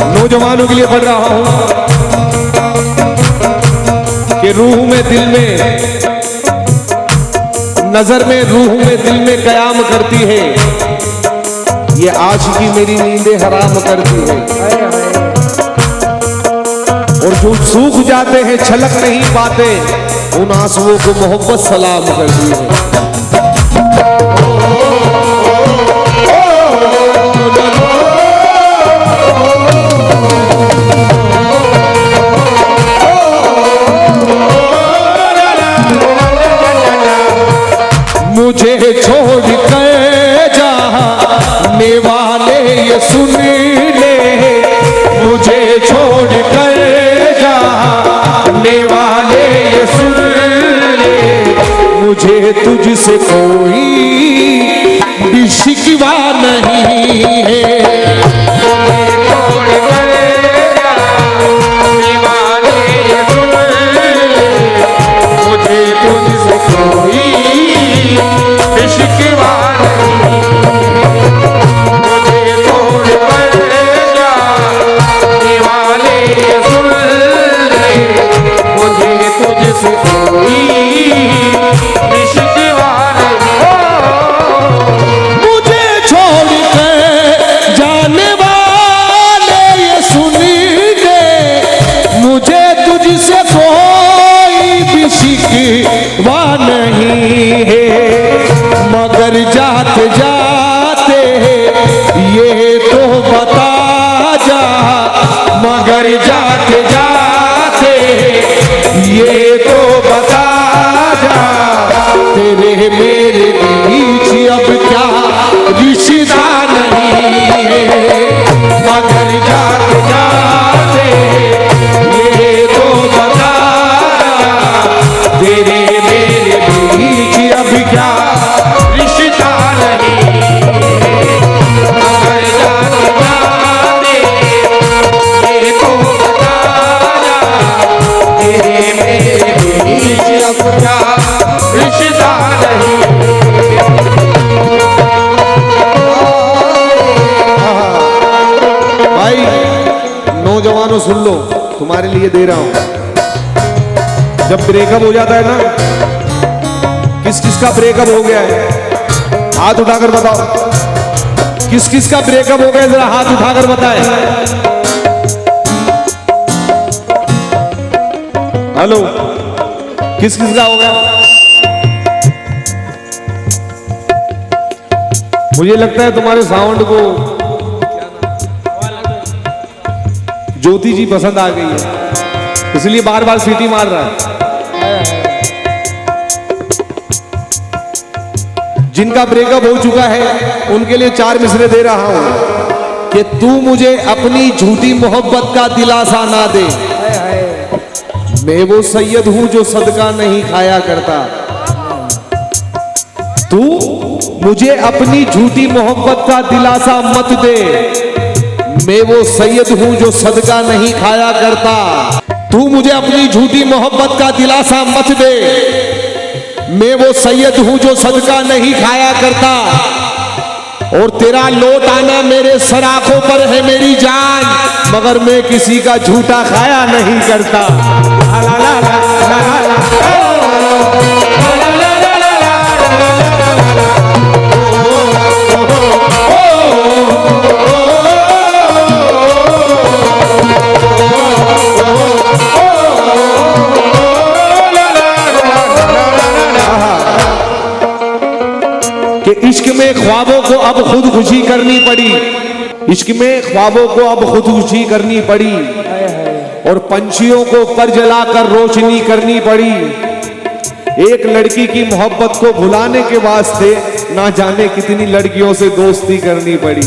नौजवानों के लिए पढ़ रहा हूं कि रूह में दिल में, नजर में, रूह में, दिल में कयाम करती है, ये आशिकी मेरी नींदें हराम करती है। और जो सूख जाते हैं छलक नहीं पाते, उन आंसुओं को मोहब्बत सलाम करती है। मुझे छोड़ कर जाने वाले ये सुन ले, मुझे छोड़ कर जाने वाले ये सुन ले, मुझे तुझसे कोई भी शिकवा नहीं है। मगर जाते जाते ये तो बता जा, मगर जाते जाते ये तो बता जा, तेरे मेरे बीच अब क्या रिश्ता नहीं है। मगर जाते जाते ये तो बता जा, तेरे मेरे बीच अब क्या रिश्ता नहीं है। मगर जाते जाते ये तो बता जा, तेरे मेरे बीच अब क्या रिश्ता नहीं। भाई नौजवानों सुन लो, तुम्हारे लिए दे रहा हूं। जब ब्रेकअप हो जाता है ना, किस किस का ब्रेकअप हो गया है हाथ उठाकर बताओ। किस किस का ब्रेकअप हो गया, जरा हाथ उठाकर बताएं। हेलो, किस किस का हो गया? मुझे लगता है तुम्हारे साउंड को ज्योति जी पसंद आ गई है, इसलिए बार बार सीटी मार रहा है। जिनका ब्रेकअप हो चुका है उनके लिए 4 मिसरे दे रहा हूं कि तू मुझे अपनी झूठी मोहब्बत का दिलासा ना दे, मैं वो सैयद हूं जो सदका नहीं खाया करता। तू मुझे अपनी झूठी मोहब्बत का दिलासा मत दे, मैं वो सैयद हूं जो सदका नहीं खाया करता। तू मुझे अपनी झूठी मोहब्बत का दिलासा मत दे, मैं वो सैयद हूं जो सदका नहीं खाया करता। और तेरा लौट आना मेरे सराखों पर है मेरी जान, मगर मैं किसी का झूठा खाया नहीं करता। कि इश्क में ख्वाबों को अब खुद खुशी करनी पड़ी, इश्क में ख्वाबों को अब खुद खुशी करनी पड़ी, और पंछियों को पर जलाकर रोशनी करनी पड़ी। एक लड़की की मोहब्बत को भुलाने के वास्ते ना जाने कितनी लड़कियों से दोस्ती करनी पड़ी।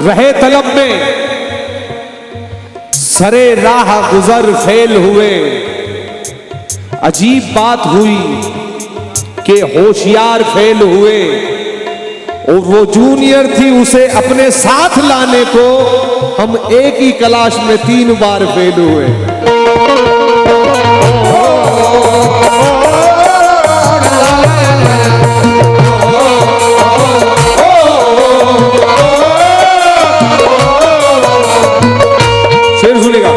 रहे तलब में सरे राह गुजर फेल हुए, अजीब बात हुई कि होशियार फेल हुए, और वो जूनियर थी उसे अपने साथ लाने को हम एक ही क्लास में 3 बार फेल हुए। शेर सुनेगा।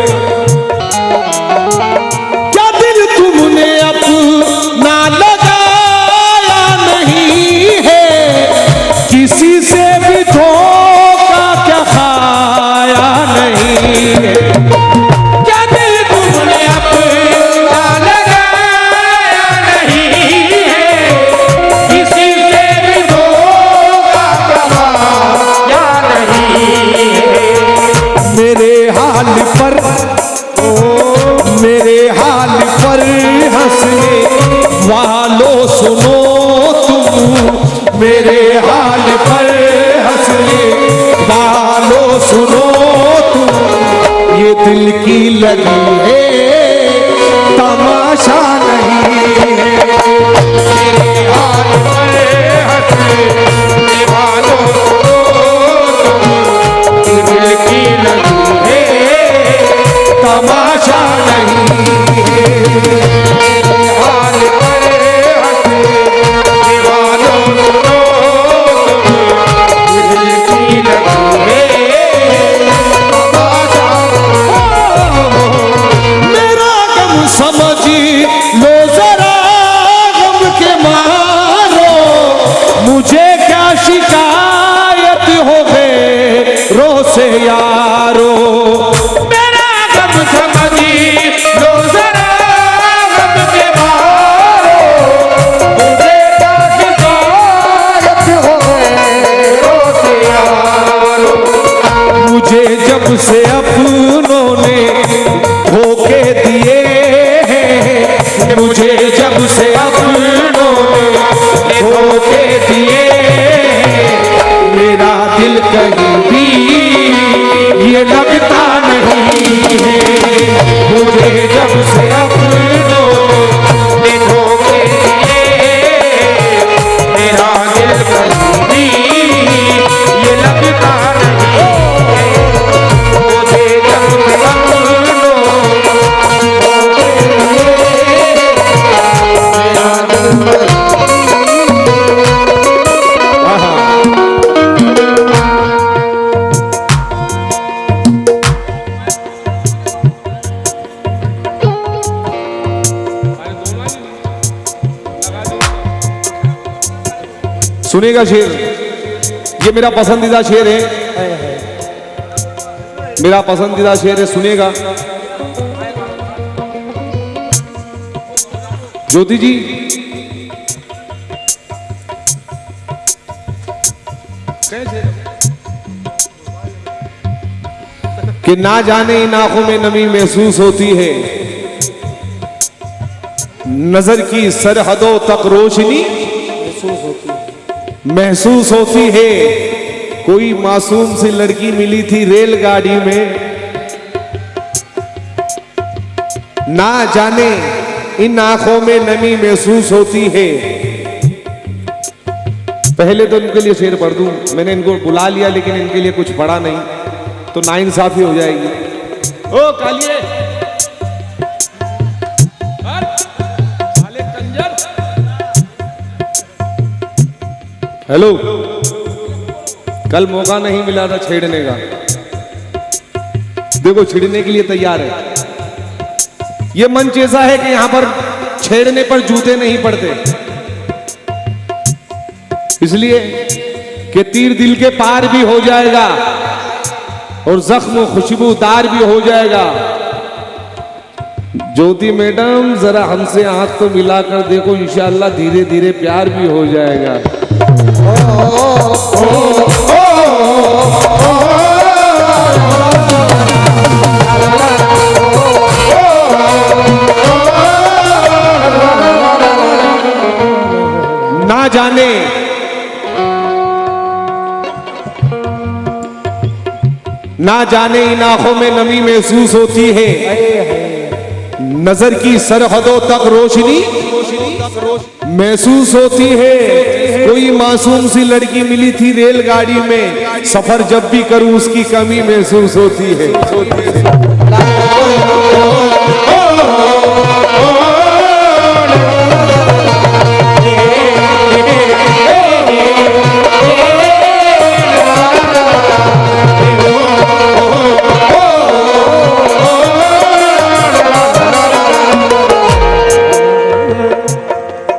क्या दिल तुमने अपना लगाया नहीं है, किसी से भी धोखा क्या खाया नहीं है। क्या दिल तुमने अपना लगाया नहीं है, किसी से भी धोखा क्या खाया नहीं है। मेरे हाल पर मेरे हाल पर हंसने वालों सुनो तुम, मेरे हाल पर हंसने वालों सुनो तुम। ये दिल की लगी है तमाशा नहीं है। मेरे हाल पर हंसने वालों सुनो तुम, ये दिल की लगी है तमाशा नहीं है। मेरे हाल पर हंसने वालों सुनो तुम, दिल की लगी है तमाशा। मेरा गम समझ लो जरा, गम के मारो मुझे क्या शिकायत हो गए रो से यारो। मुझे जब से अपनों ने धोखे दिए हैं, मुझे जब से अपनों ने धोखे दिए हैं, मेरा दिल कहीं भी ये लगता नहीं है। मुझे जब से अपनों ने धोखे दिए, मेरा दिल कहीं भी ये लगता नहीं। सुनेगा शेर, ये मेरा पसंदीदा शेर है, मेरा पसंदीदा शेर है, सुनेगा। ज्योति जी कि ना जाने इन आंखों में नमी महसूस होती है, नजर की सरहदों तक रोशनी महसूस होती है। कोई मासूम सी लड़की मिली थी रेलगाड़ी में, ना जाने इन आंखों में नमी महसूस होती है। पहले तो इनके लिए शेर पढ़ दूं, मैंने इनको बुला लिया लेकिन इनके लिए कुछ पढ़ा नहीं तो नाइंसाफी हो जाएगी। ओ कालिए हेलो, कल मौका नहीं मिला था छेड़ने का, देखो छेड़ने के लिए तैयार है। ये मंच ऐसा है कि यहां पर छेड़ने पर जूते नहीं पड़ते, इसलिए कि तीर दिल के पार भी हो जाएगा और जख्म खुशबूदार भी हो जाएगा। ज्योति मैडम जरा हमसे आंख तो मिलाकर देखो, इंशाअल्लाह धीरे धीरे प्यार भी हो जाएगा। ना जाने ना जाने इन आंखों में नमी महसूस होती है, नजर की सरहदों तक रोशनी महसूस होती है। कोई मासूम सी लड़की मिली थी रेलगाड़ी में, सफर जब भी करूं उसकी कमी महसूस होती है।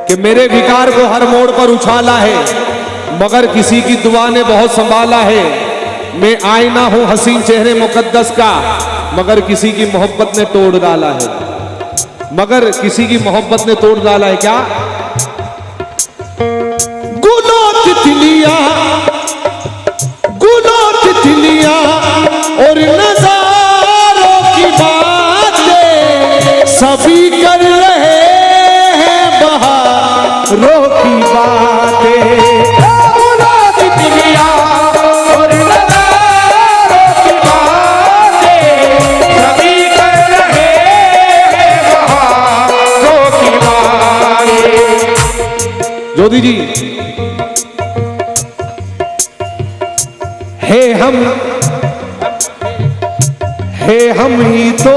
कि मेरे विकार को हर मोड़ पर उछाला है, मगर किसी की दुआ ने बहुत संभाला है। मैं आईना हूं हसीन चेहरे मुकद्दस का, मगर किसी की मोहब्बत ने तोड़ डाला है। मगर किसी की मोहब्बत ने तोड़ डाला है। क्या गुलो तितलियां और नजारों की बातें सभी कर रहे हैं बहारों की बातें। गुलो तितलियां और नजारों की बातें सभी कर रहे हैं बहारों की बातें। ज्योति जी, हम ही तो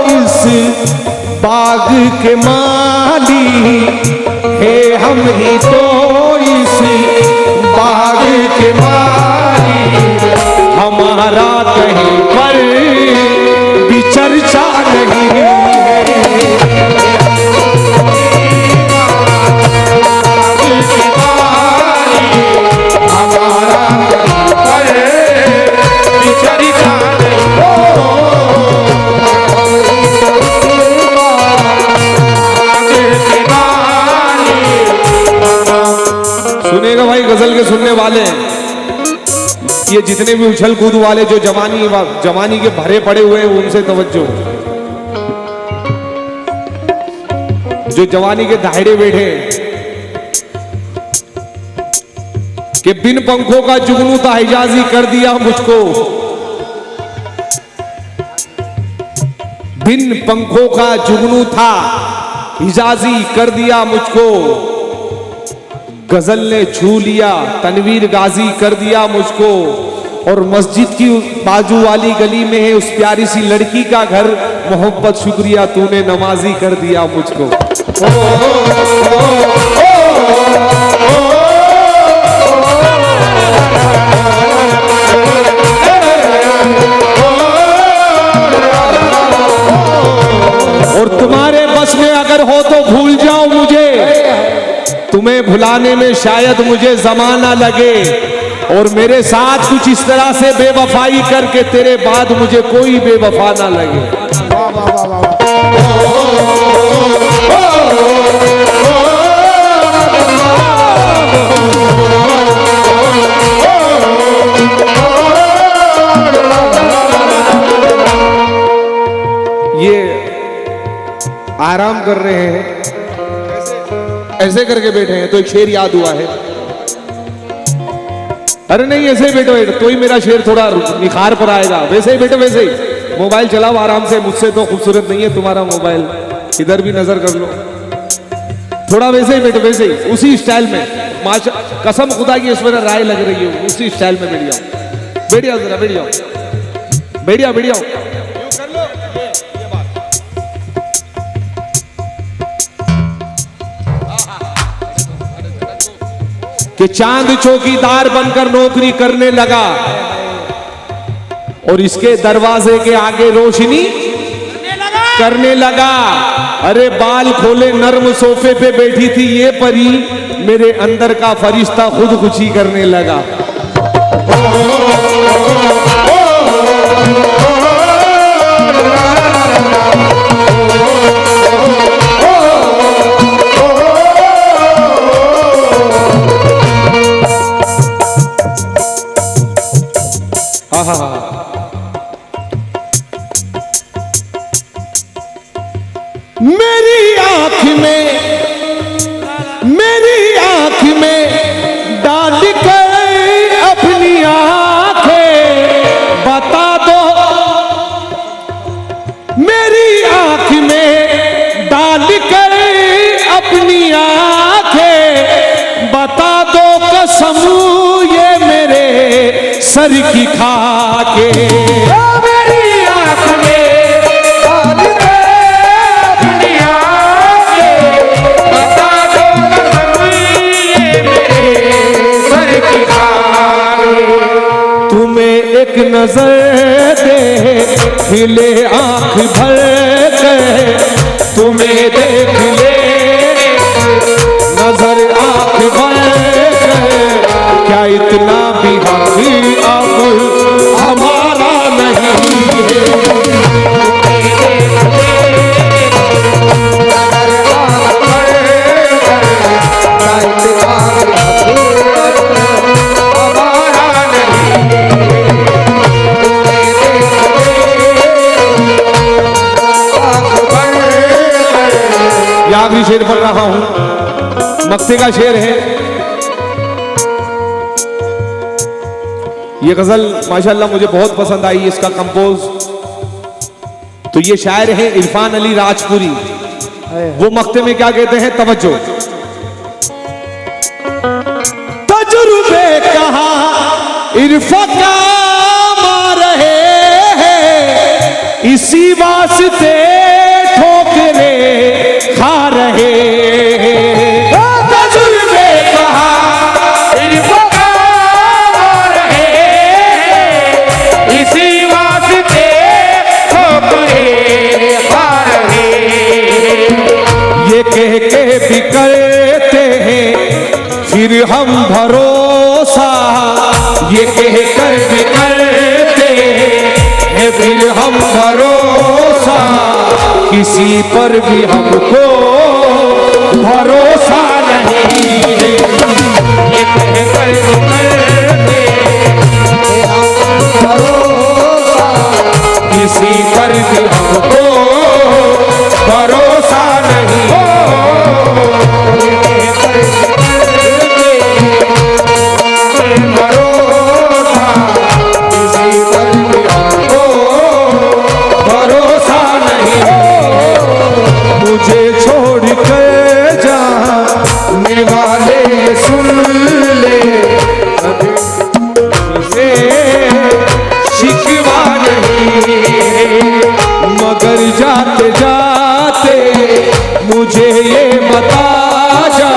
इस बाग के माली, हम ही तो इस बाग के माली, हमारा कहीं पर भी चर्चा नहीं है। सुनेगा भाई गजल के सुनने वाले, ये जितने भी उछल कूद वाले जो जवानी के भरे पड़े हुए हैं उनसे तवज्जो। जो जवानी के दायरे बैठे कि बिन पंखों का जुगनू था हिजाजी कर दिया मुझको, बिन पंखों का जुगनू था हिजाजी कर दिया मुझको, गजल ने छू लिया तनवीर गाजी कर दिया मुझको। और मस्जिद की बाजू वाली गली में है उस प्यारी सी लड़की का घर, मोहब्बत शुक्रिया तूने नमाजी कर दिया मुझको। और तुम्हारे बस में अगर हो तो भूल जाओ मुझे, तुम्हें भुलाने में शायद मुझे जमाना लगे, और मेरे साथ कुछ इस तरह से बेवफाई करके तेरे बाद मुझे कोई बेवफा ना लगे। ये आराम कर रहे हैं, ऐसे करके बैठे हैं तो एक शेर याद हुआ है। अरे नहीं ऐसे ही बैठो तो ही मेरा शेर थोड़ा निखार पर आएगा। वैसे ही बैठो, वैसे ही मोबाइल चलाओ आराम से। मुझसे तो खूबसूरत नहीं है तुम्हारा मोबाइल, इधर भी नजर कर लो। थोड़ा वैसे ही बैठो, वैसे ही उसी स्टाइल में। माशा कसम खुदा की इस वजह राय लग रही है, उसी स्टाइल में बैठ जाओ। बैठ जाओ जरा, बैठ जाओ, बैठ जाओ, बैठ जाओ। कि चांद चौकीदार बनकर नौकरी करने लगा, और इसके दरवाजे के आगे रोशनी करने लगा। अरे बाल खोले नर्म सोफे पे बैठी थी ये परी, मेरे अंदर का फरिश्ता खुदकुशी करने लगा। मेरी आंख में डाल कर अपनी आंखें बता दो, मेरी आंख में डाल कर अपनी आंखें बता दो सर की खाके मेरी आँख में डाल दे अपनी आँखें, बता दो कसम ये मेरे सर की खाके। तुम्हें एक नजर दे खिले आंख भर के, तुम्हें देख ले नजर आंख भर के, क्या इतना भी हक अब हमारा नहीं है। ये आखिरी शेर पढ़ रहा हूं, मक्ते का शेर है। ये गजल माशाल्लाह मुझे बहुत पसंद आई, इसका कंपोज। तो ये शायर है इरफान अली राजपुरी। वो मक्ते में क्या कहते हैं, तवज्जो। तजुर्बे कहा इरफा काम आ रहे हैं, इसी वास्ते ठोकरे खा रहे हैं। तजुर्बे कहा इरफा काम आ रहे हैं, इसी वास्ते ठोकरे खा रहे हैं। ये कह के भी करते हैं फिर हम भरोसा, ये कह कर भी करते हैं फिर हम भरोसा, किसी पर भी हमको भरोसा नहीं है। ये कहकर करते हैं हम भरोसा, किसी पर भी हमको भरोसा नहीं। भरोसा किसी पर भी हमको भरोसा नहीं। मुझे छोड़ कर जाने वाले सुन ले, से शिकवा नहीं, मगर जाते जाते मुझे ये बता जा,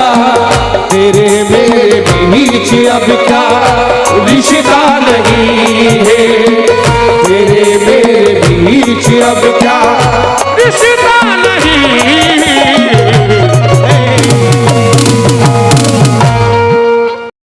तेरे मेरे बीच अब क्या रिश्ता नहीं।